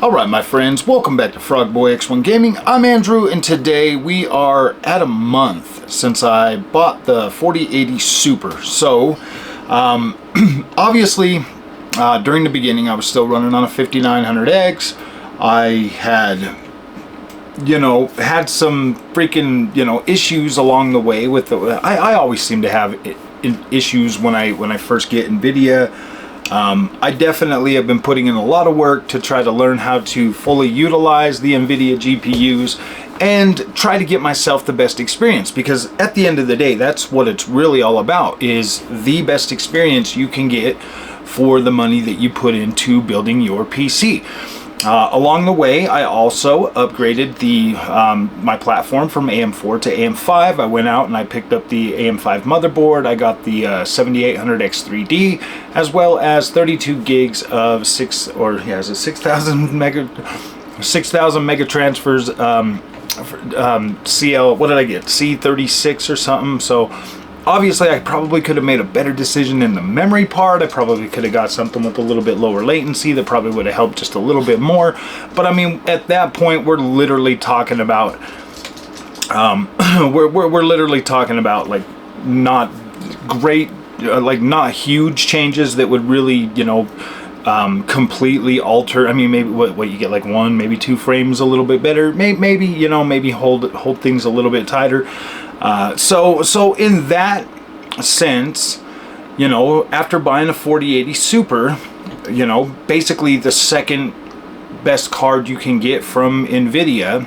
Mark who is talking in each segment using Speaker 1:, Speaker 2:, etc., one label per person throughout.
Speaker 1: Alright my friends, welcome back to Frogboy X1 Gaming. I'm Andrew and today we are at a month since I bought the 4080 Super. So, obviously, during the beginning I was still running on a 5900X. I had, had some freaking, issues along the way with the, I always seem to have issues when I first get NVIDIA. I definitely have been putting in a lot of work to try to learn how to fully utilize the NVIDIA GPUs and try to get myself the best experience, because at the end of the day, that's what it's really all about, is the best experience you can get for the money that you put into building your PC. Along the way, I also upgraded the my platform from AM4 to AM5. I went out and I picked up the AM5 motherboard. I got the 7800X3D, as well as 32 gigs of 6,000 mega transfers. CL, what did I get? C36 or something. So obviously, I probably could have made a better decision in the memory part. I probably could have got something with a little bit lower latency that probably would have helped just a little bit more. But I mean, at that point, we're literally talking about, we're literally talking about like not great, like not huge changes that would really, completely alter. I mean, maybe what you get, like one, maybe two frames a little bit better. Maybe maybe hold things a little bit tighter. So in that sense, after buying a 4080 Super, basically the second best card you can get from NVIDIA,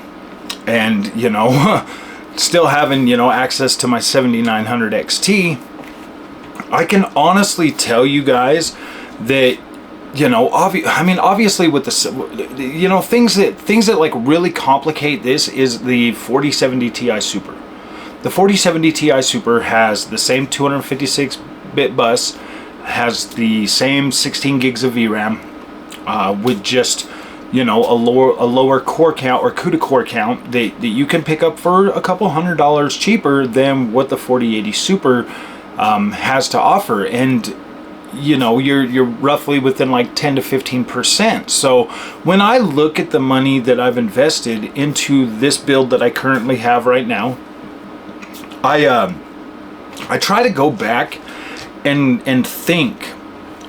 Speaker 1: and, still having, access to my 7900 XT, I can honestly tell you guys that, obviously with the, things that like really complicate this is the 4070 Ti Super. The 4070 Ti Super has the same 256-bit bus, has the same 16 gigs of VRAM, with just, a lower core count or CUDA core count that you can pick up for a couple $100 cheaper than what the 4080 Super has to offer. And you're roughly within like 10 to 15%. So when I look at the money that I've invested into this build that I currently have right now, I try to go back and think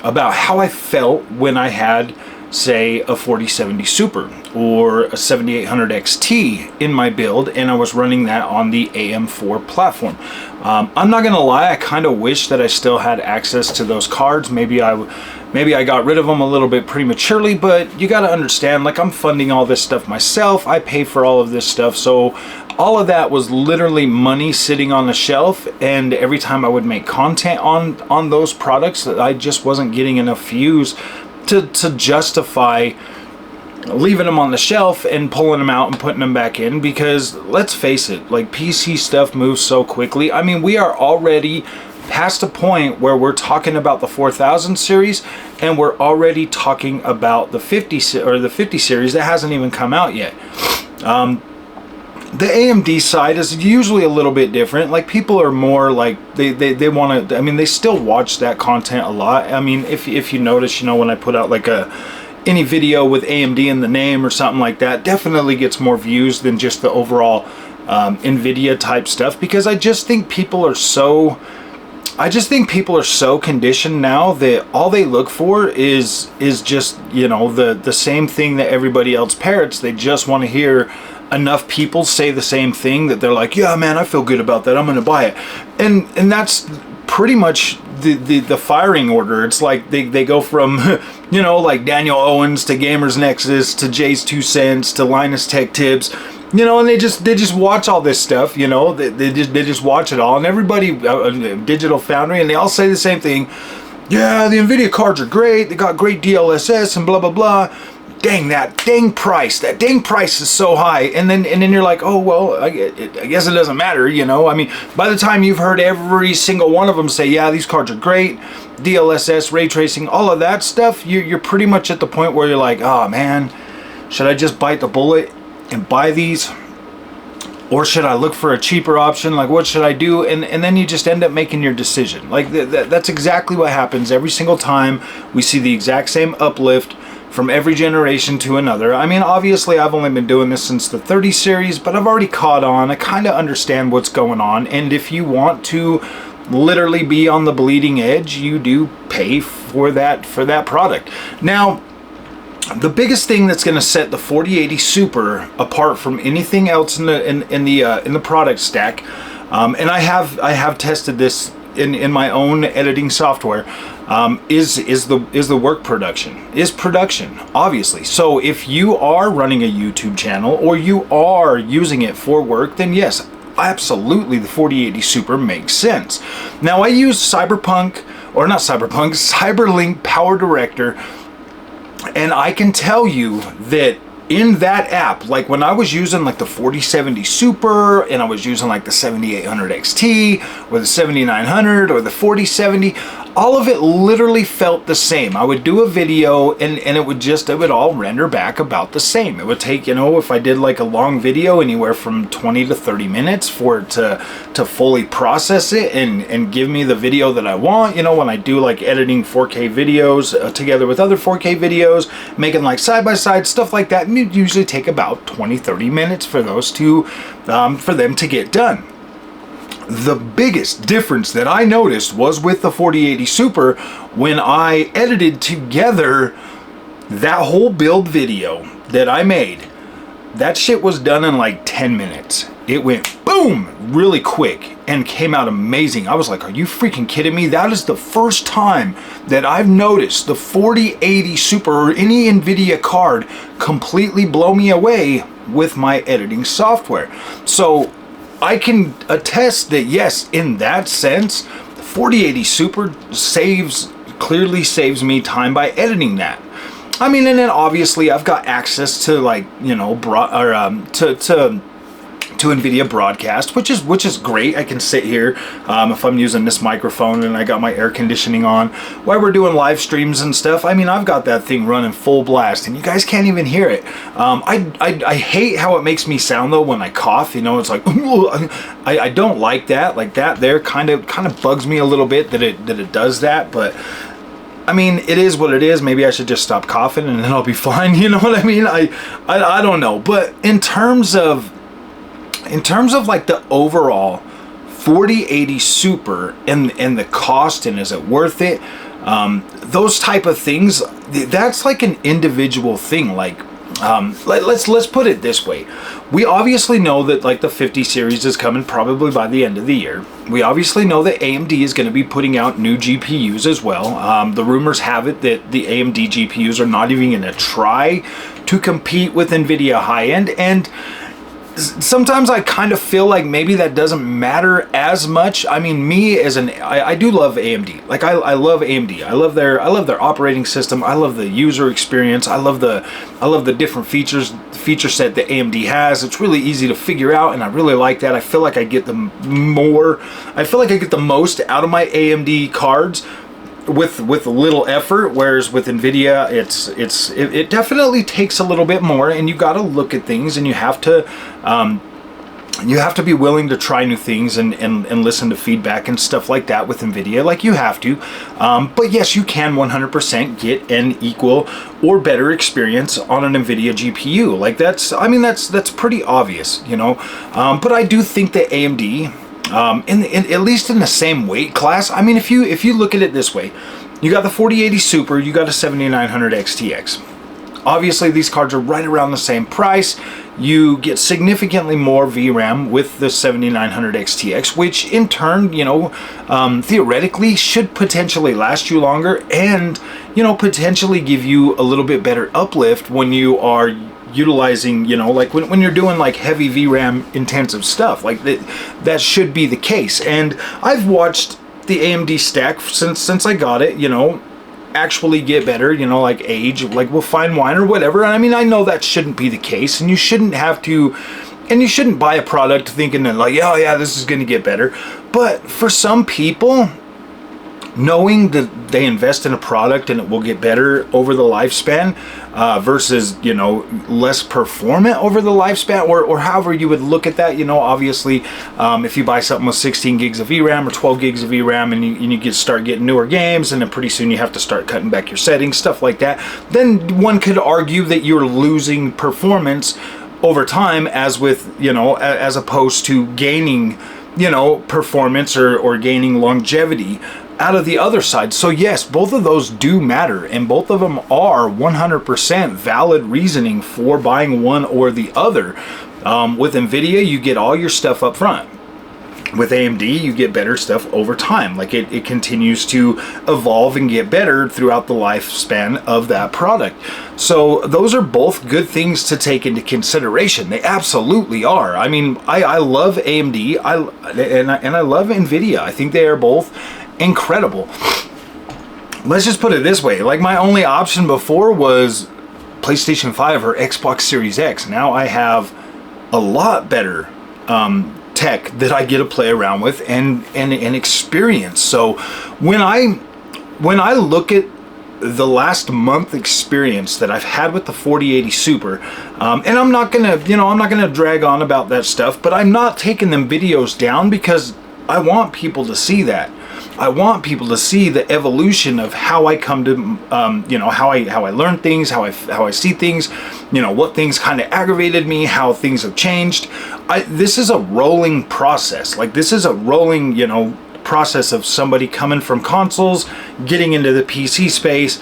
Speaker 1: about how I felt when I had, say, a 4070 Super or a 7800 XT in my build, and I was running that on the AM4 platform. I'm not gonna lie, I kind of wish that I still had access to those cards. Maybe I got rid of them a little bit prematurely, but you got to understand, like, I'm funding all this stuff myself. I pay for all of this stuff, so all of that was literally money sitting on the shelf, and every time I would make content on those products, I just wasn't getting enough views to justify leaving them on the shelf and pulling them out and putting them back in, because let's face it, like, PC stuff moves so quickly. I mean, we are already past a point where we're talking about the 4000 series, and we're already talking about the 50 series that hasn't even come out yet. The AMD side is usually a little bit different. Like, people are more like, they want to, I mean, they still watch that content a lot. I mean, if you notice, when I put out like any video with AMD in the name or something like that, definitely gets more views than just the overall NVIDIA type stuff, because I just think people are so conditioned now that all they look for is just, the same thing that everybody else parrots. They just want to hear enough people say the same thing that they're like, yeah, man, I feel good about that, I'm gonna buy it. And that's pretty much the firing order. It's like they go from like Daniel Owens to Gamers Nexus to Jay's 2 Cents to Linus Tech Tips, and they just watch all this stuff. They just watch it all, and everybody, Digital Foundry, and they all say the same thing. Yeah, the NVIDIA cards are great, they got great DLSS and blah blah blah. Dang, that dang price is so high. And then you're like, oh, well, I guess it doesn't matter, I mean, by the time you've heard every single one of them say, yeah, these cards are great, DLSS, ray tracing, all of that stuff, you're pretty much at the point where you're like, oh man, should I just bite the bullet and buy these, or should I look for a cheaper option? Like, what should I do? And then you just end up making your decision. Like, that's exactly what happens every single time we see the exact same uplift from every generation to another. I mean, obviously I've only been doing this since the 30 series, but I've already caught on. I kind of understand what's going on, and if you want to literally be on the bleeding edge, you do pay for that product. Now, the biggest thing that's going to set the 4080 Super apart from anything else in the product stack, and I have tested this in my own editing software, is the work production, obviously. So if you are running a YouTube channel or you are using it for work, then yes, absolutely the 4080 Super makes sense. Now I use Cyberlink Power Director, and I can tell you that in that app, like when I was using like the 4070 Super and I was using like the 7800 XT or the 7900 or the 4070, all of it literally felt the same. I would do a video and it would all render back about the same. It would take, you know, if I did like a long video, anywhere from 20 to 30 minutes for it to fully process it and give me the video that I want. You know, when I do like editing 4K videos together with other 4K videos, making like side-by-side stuff like that, and it usually take about 20-30 minutes for those two for them to get done. The biggest difference that I noticed was with the 4080 Super when I edited together that whole build video that I made. That shit was done in like 10 minutes. It went boom really quick and came out amazing. I was like, are you freaking kidding me? That is the first time that I've noticed the 4080 Super or any NVIDIA card completely blow me away with my editing software. So I can attest that yes, in that sense, the 4080 Super clearly saves me time by editing that. I mean, and then obviously I've got access to, like, you know, to NVIDIA Broadcast, which is great. I can sit here if I'm using this microphone and I got my air conditioning on while we're doing live streams and stuff. I mean, I've got that thing running full blast and you guys can't even hear it. I hate how it makes me sound though when I cough. You know, it's like I don't like that. Like that there kind of bugs me a little bit that it does that, but I mean, it is what it is. Maybe I should just stop coughing and then I'll be fine. You know what I mean? I don't know. But in terms of like the overall 4080 Super and the cost and is it worth it, those type of things, that's like an individual thing. Like let's put it this way. We obviously know that like the 50 series is coming probably by the end of the year. We obviously know that AMD is going to be putting out new GPUs as well. The rumors have it that the AMD GPUs are not even going to try to compete with NVIDIA high-end, and sometimes I kind of feel like maybe that doesn't matter as much. I mean, me as I do love AMD. Like I love AMD. I love their operating system. I love the user experience. I love the different feature set that AMD has. It's really easy to figure out, and I really like that. I feel like I get the most out of my AMD cards with little effort, whereas with NVIDIA it definitely takes a little bit more, and you got to look at things, and you have to be willing to try new things and listen to feedback and stuff like that with NVIDIA, like you have to. But yes, you can 100% get an equal or better experience on an NVIDIA GPU. Like that's pretty obvious, you know. But I do think that AMD, at least in the same weight class. I mean, if you look at it this way, you got the 4080 Super, you got a 7900 XTX. Obviously, these cards are right around the same price. You get significantly more VRAM with the 7900 XTX, which in turn, you know, theoretically should potentially last you longer and, you know, potentially give you a little bit better uplift when you are utilizing, you know, like when you're doing like heavy VRAM intensive stuff. Like that should be the case. And I've watched the AMD stack since I got it, you know, actually get better, you know, like age, like with fine wine or whatever. And I mean, I know that shouldn't be the case, and you shouldn't have to, and you shouldn't buy a product thinking that like, oh yeah, this is going to get better. But for some people, knowing that they invest in a product and it will get better over the lifespan versus, you know, less performant over the lifespan, or however you would look at that. You know, obviously, if you buy something with 16 gigs of VRAM or 12 gigs of VRAM and you start getting newer games, and then pretty soon you have to start cutting back your settings, stuff like that, then one could argue that you're losing performance over time, as with, you know, as opposed to gaining, you know, performance or gaining longevity out of the other side. So yes, both of those do matter, and both of them are 100% valid reasoning for buying one or the other. With NVIDIA, you get all your stuff up front. With AMD, you get better stuff over time. Like it continues to evolve and get better throughout the lifespan of that product. So those are both good things to take into consideration. They absolutely are. I mean, I love AMD and I love NVIDIA. I think they are both incredible. Let's just put it this way. Like, my only option before was PlayStation 5 or Xbox Series X. Now I have a lot better tech that I get to play around with and experience. So when I look at the last month experience that I've had with the 4080 Super, and I'm not gonna drag on about that stuff, but I'm not taking them videos down because I want people to see that. I want people to see the evolution of how I come to, you know, how I learn things, how I see things, you know, what things kind of aggravated me, how things have changed. This is a rolling process. Like, this is a rolling, you know, process of somebody coming from consoles, getting into the PC space,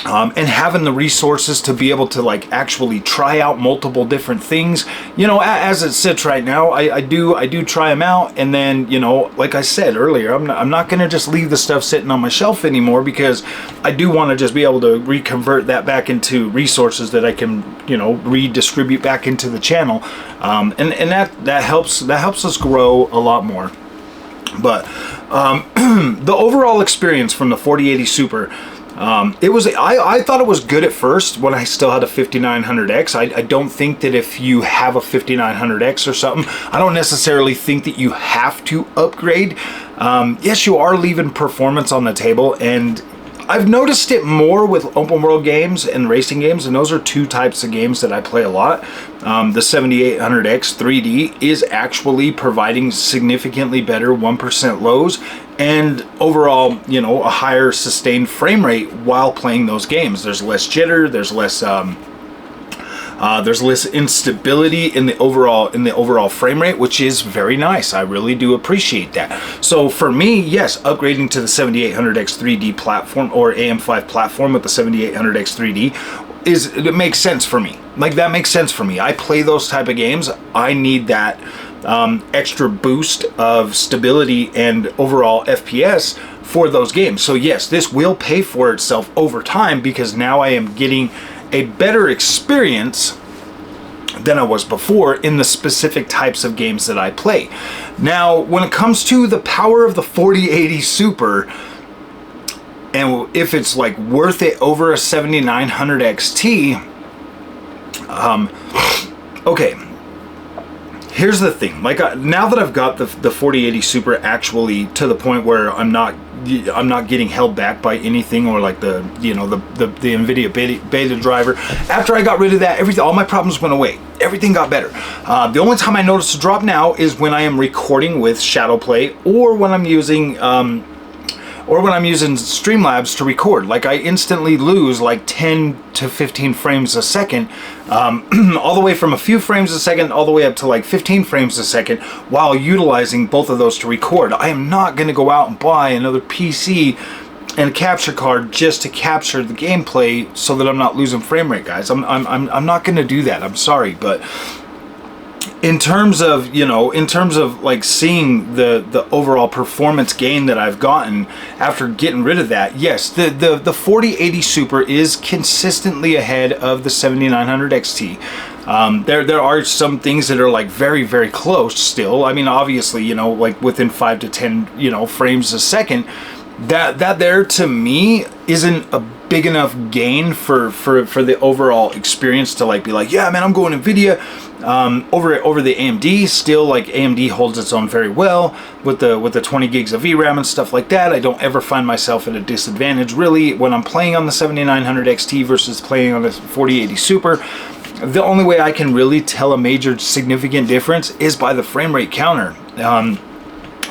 Speaker 1: and having the resources to be able to, like, actually try out multiple different things. You know, as it sits right now, I do try them out, and then, you know, like I said earlier, I'm not gonna just leave the stuff sitting on my shelf anymore, because I do want to just be able to reconvert that back into resources that I can, you know, redistribute back into the channel, and that helps us grow a lot more. But the overall experience from the 4080 Super, I thought it was good at first when I still had a 5900X. I don't think that if you have a 5900X or something, I don't necessarily think that you have to upgrade. Yes, you are leaving performance on the table, and I've noticed it more with open world games and racing games, and those are two types of games that I play a lot. The 7800X 3D is actually providing significantly better 1% lows and overall, you know, a higher sustained frame rate while playing those games. There's less jitter, there's less instability in the overall frame rate, which is very nice. I really do appreciate that. So for me, yes, upgrading to the 7800X 3D platform or AM5 platform with the 7800X 3D it makes sense for me. Like, that makes sense for me. I play those type of games. I need that extra boost of stability and overall FPS for those games. So yes, this will pay for itself over time, because now I am getting a better experience than I was before in the specific types of games that I play. Now, when it comes to the power of the 4080 Super, and if it's like worth it over a 7900 XT, okay, here's the thing. Like, now that I've got the 4080 Super actually to the point where I'm not getting held back by anything, or like the NVIDIA beta driver. After I got rid of that, all my problems went away. Everything got better. The only time I notice a drop now is when I am recording with Shadowplay, or when I'm using Streamlabs to record. Like, I instantly lose like 10 to 15 frames a second, all the way from a few frames a second all the way up to like 15 frames a second, while utilizing both of those to record. I am not going to go out and buy another PC and a capture card just to capture the gameplay so that I'm not losing frame rate, guys. I'm not going to do that. I'm sorry, but in terms of, you know, in terms of like seeing the overall performance gain that I've gotten after getting rid of that, yes, the 4080 Super is consistently ahead of the 7900 XT. There are some things that are like very, very close still. I mean, obviously, you know, like within 5 to 10, you know, frames a second. That there to me isn't a big enough gain for the overall experience to like be like, yeah, man, I'm going NVIDIA over the AMD. Still, like, AMD holds its own very well with the 20 gigs of VRAM and stuff like that. I don't ever find myself at a disadvantage really when I'm playing on the 7900 XT versus playing on the 4080 Super. The only way I can really tell a major significant difference is by the frame rate counter.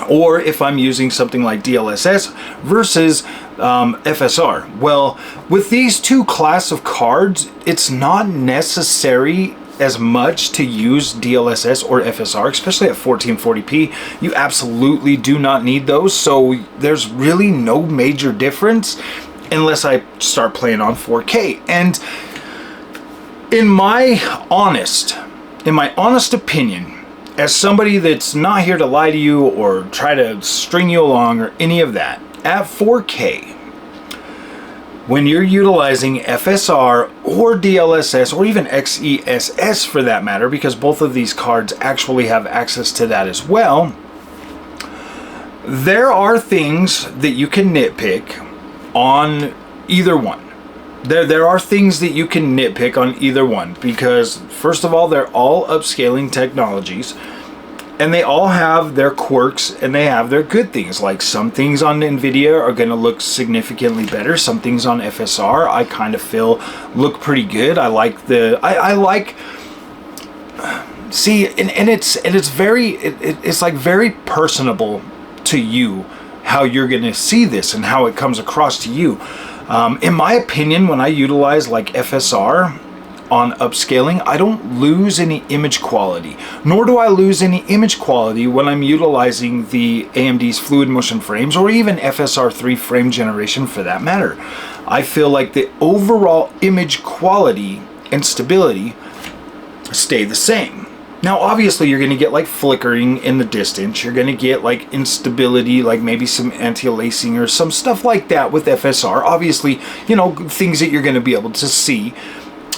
Speaker 1: Or if I'm using something like DLSS versus FSR. Well, with these two class of cards, it's not necessary as much to use DLSS or FSR, especially at 1440p. You absolutely do not need those, so there's really no major difference unless I start playing on 4K. And in my honest opinion, as somebody that's not here to lie to you or try to string you along or any of that, at 4K, when you're utilizing FSR or DLSS or even XESS for that matter, because both of these cards actually have access to that as well, there are things that you can nitpick on either one. There are things that you can nitpick on either one because, first of all, they're all upscaling technologies and they all have their quirks and they have their good things. Like, some things on NVIDIA are going to look significantly better. Some things on FSR I kind of feel look pretty good. I like the I like see, and it's very it's like very personable to you how you're going to see this and how it comes across to you. In my opinion, when I utilize like FSR on upscaling, I don't lose any image quality, nor do I lose any image quality when I'm utilizing the AMD's fluid motion frames or even FSR3 frame generation for that matter. I feel like the overall image quality and stability stay the same. Now, obviously, you're going to get like flickering in the distance. You're going to get like instability, like maybe some anti-aliasing or some stuff like that with FSR. Obviously, you know, things that you're going to be able to see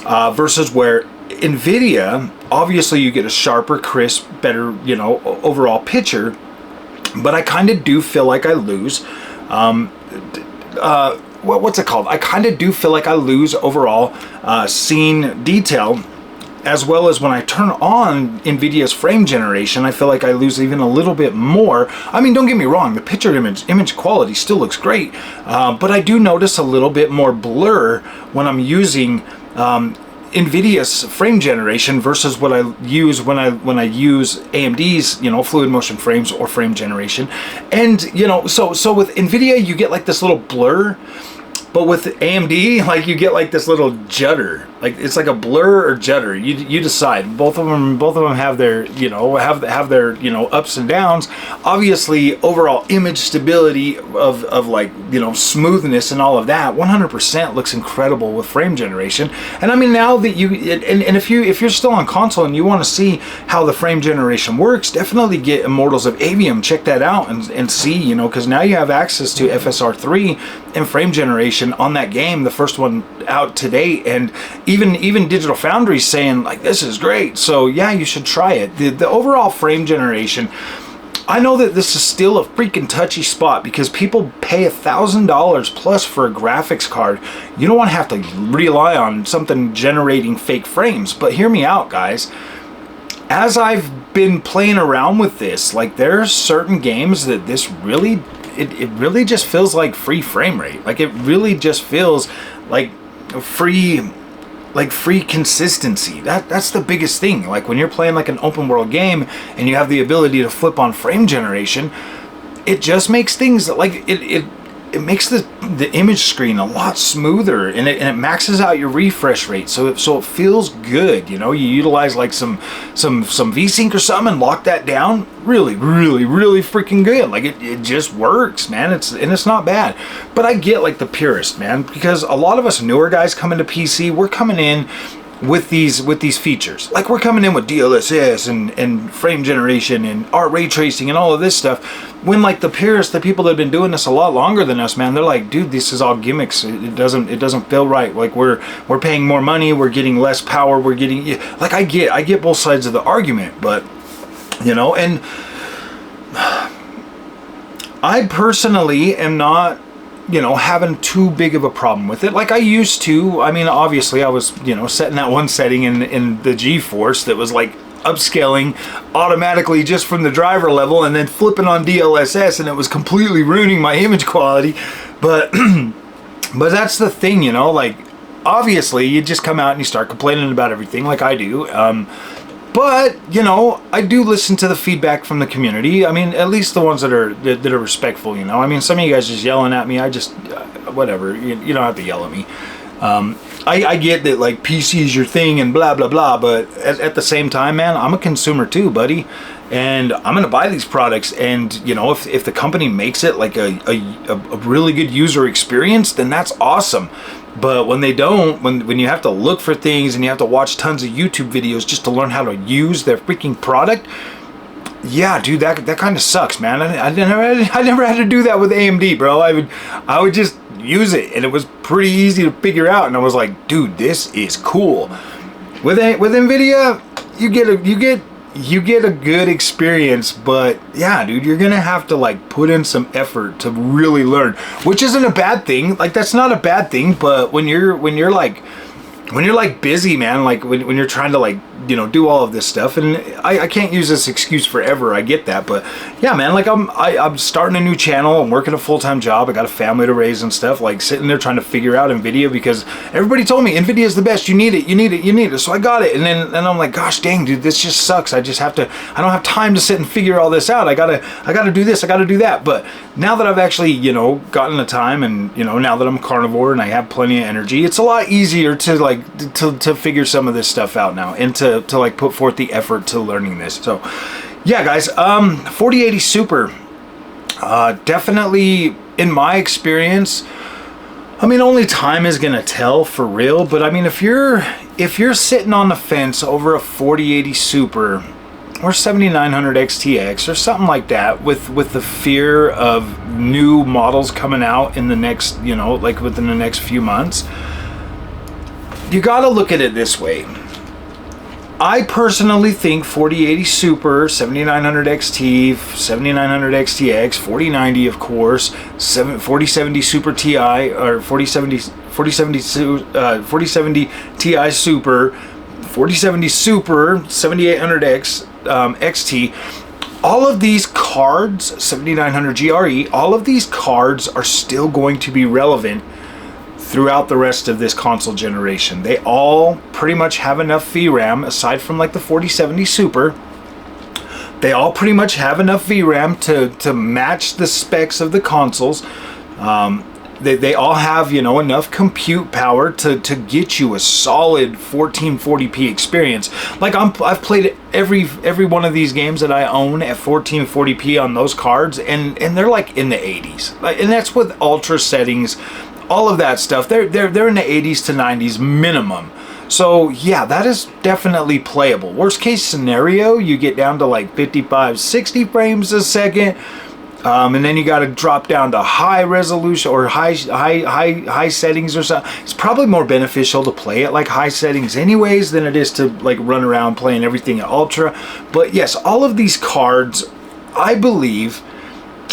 Speaker 1: versus where NVIDIA, obviously, you get a sharper, crisp, better, you know, overall picture. But I kind of do feel like I lose. What's it called? I kind of do feel like I lose overall scene detail. As well as when I turn on NVIDIA's frame generation, I feel like I lose even a little bit more. I mean, don't get me wrong, the picture image quality still looks great, but I do notice a little bit more blur when I'm using NVIDIA's frame generation versus what I use when I use AMD's, you know, fluid motion frames or frame generation. And, you know, so with NVIDIA, you get like this little blur. But with AMD, like, you get like this little judder. Like, it's like a blur or judder. You decide. Both of them have their, you know, have their, you know, ups and downs. Obviously, overall image stability of like, you know, smoothness and all of that, 100% looks incredible with frame generation. And I mean, now that if you're still on console and you want to see how the frame generation works, definitely get Immortals of Avium. Check that out and see, you know, because now you have access to FSR3 and frame generation on that game, the first one out to date, and even Digital Foundry's saying like, this is great. So yeah, you should try it. The overall frame generation, I know that this is still a freaking touchy spot because people pay $1,000 plus for a graphics card. You don't want to have to rely on something generating fake frames. But hear me out, guys. As I've been playing around with this, like, there are certain games that this really it really just feels like free frame rate. Like, it really just feels like free consistency. That's the biggest thing. Like, when you're playing like an open world game and you have the ability to flip on frame generation, it just makes things like it makes the image screen a lot smoother, and it maxes out your refresh rate, so it feels good. You know, you utilize like some VSync or something and lock that down. Really freaking good. Like, it just works, man. It's not bad. But I get like the purist, man, because a lot of us newer guys coming to PC, we're coming in with these features. Like, we're coming in with DLSS and frame generation and ray tracing and all of this stuff, when like the purists, the people that have been doing this a lot longer than us, man, they're like, dude, this is all gimmicks. It doesn't feel right. Like, we're paying more money, we're getting less power, we're getting, like, I get both sides of the argument. But, you know, and I personally am not you know, having too big of a problem with it like I used to. I mean, obviously I was, you know, setting that one setting in the GeForce that was like upscaling automatically just from the driver level, and then flipping on DLSS, and it was completely ruining my image quality. But but that's the thing, you know, like obviously you just come out and you start complaining about everything like I do. But, you know, I do listen to the feedback from the community. I mean, at least the ones that are respectful, you know. I mean, some of you guys just yelling at me. I just, whatever. You don't have to yell at me. I get that, like, PC is your thing and blah, blah, blah. But at the same time, man, I'm a consumer too, buddy. And I'm going to buy these products. And, you know, if the company makes it like a really good user experience, then that's awesome. But when they don't, when you have to look for things and you have to watch tons of YouTube videos just to learn how to use their freaking product, yeah, dude, that kind of sucks, man. I never had to do that with AMD, bro. I would just use it, and it was pretty easy to figure out. And I was like, dude, this is cool. With NVIDIA, you get a good experience, but yeah, dude, you're gonna have to like put in some effort to really learn, which isn't a bad thing. Like, that's not a bad thing, but when you're like busy, man, like when you're trying to, like, you know, do all of this stuff, and I can't use this excuse forever, I get that, but yeah, man, like I'm starting a new channel, I'm working a full-time job, I got a family to raise and stuff, like sitting there trying to figure out NVIDIA, because everybody told me NVIDIA is the best, you need it, so I got it, and then I'm like, gosh dang, dude, this just sucks. I don't have time to sit and figure all this out. I gotta do this, I gotta do that. But now that I've actually, you know, gotten the time, and, you know, now that I'm a carnivore and I have plenty of energy, it's a lot easier to like to figure some of this stuff out now, and to like put forth the effort to learning this. So yeah, guys, 4080 Super, definitely, in my experience, I mean, only time is gonna tell for real, but I mean, if you're sitting on the fence over a 4080 Super or 7900 XTX or something like that, with the fear of new models coming out in the next, you know, like within the next few months, you gotta look at it this way. I personally think 4080 Super, 7900 XT, 7900 XTX, 4090 of course, 4070 Super Ti, or 4070 Ti Super, 4070 Super, 7800X, XT, all of these cards, 7900 GRE, all of these cards are still going to be relevant throughout the rest of this console generation. They all pretty much have enough VRAM, aside from like the 4070 Super. They all pretty much have enough VRAM to match the specs of the consoles. They all have, you know, enough compute power to get you a solid 1440p experience. Like, I've played every one of these games that I own at 1440p on those cards, and they're like in the 80s. And that's with ultra settings, all of that stuff. They're in the 80s to 90s minimum. So yeah, that is definitely playable. Worst case scenario, you get down to like 55, 60 frames a second. And then you got to drop down to high resolution or high settings or something. It's probably more beneficial to play at like high settings anyways than it is to like run around playing everything at ultra. But yes, all of these cards, I believe,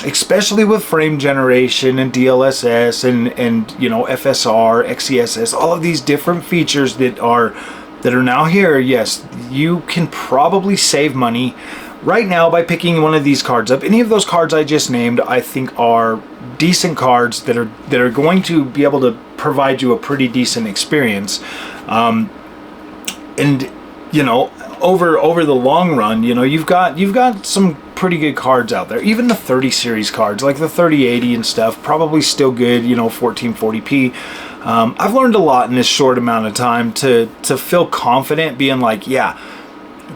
Speaker 1: especially with frame generation and DLSS and you know, FSR, XeSS, all of these different features that are now here, yes, you can probably save money right now by picking one of these cards up. Any of those cards I just named, I think, are decent cards that are going to be able to provide you a pretty decent experience. And you know, over the long run, you know, you've got some pretty good cards out there. Even the 30 series cards, like the 3080 and stuff, probably still good, you know, 1440p. I've learned a lot in this short amount of time to feel confident being like, yeah,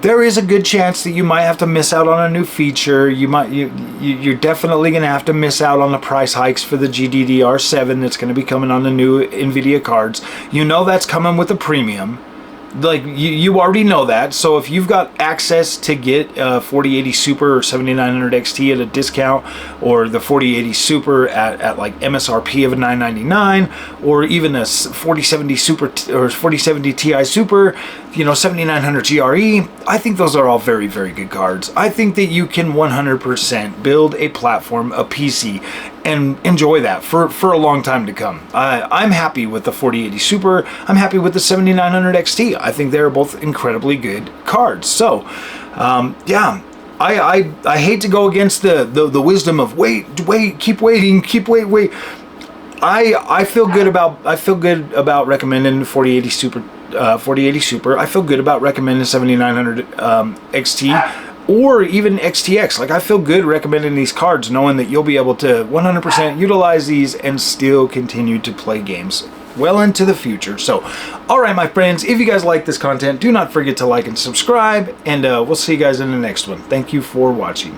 Speaker 1: there is a good chance that you might have to miss out on a new feature. You're definitely going to have to miss out on the price hikes for the GDDR7 that's going to be coming on the new NVIDIA cards. You know that's coming with a premium. Like, you already know that. So if you've got access to get 4080 Super or 7900 XT at a discount, or the 4080 Super at like MSRP of $999, or even a 4070 Super or 4070 Ti Super, you know, 7900 GRE, I think those are all very, very good cards. I think that you can 100% build a platform, a PC, and enjoy that for a long time to come. I'm happy with the 4080 Super. I'm happy with the 7900 XT. I think they're both incredibly good cards. So, yeah, I hate to go against the wisdom of wait, keep waiting, wait. I feel good about recommending 4080 Super. 4080 Super. I feel good about recommending 7900 XT. Or even XTX. Like, I feel good recommending these cards knowing that you'll be able to 100% utilize these and still continue to play games well into the future. So, alright my friends, if you guys like this content, do not forget to like and subscribe, and we'll see you guys in the next one. Thank you for watching.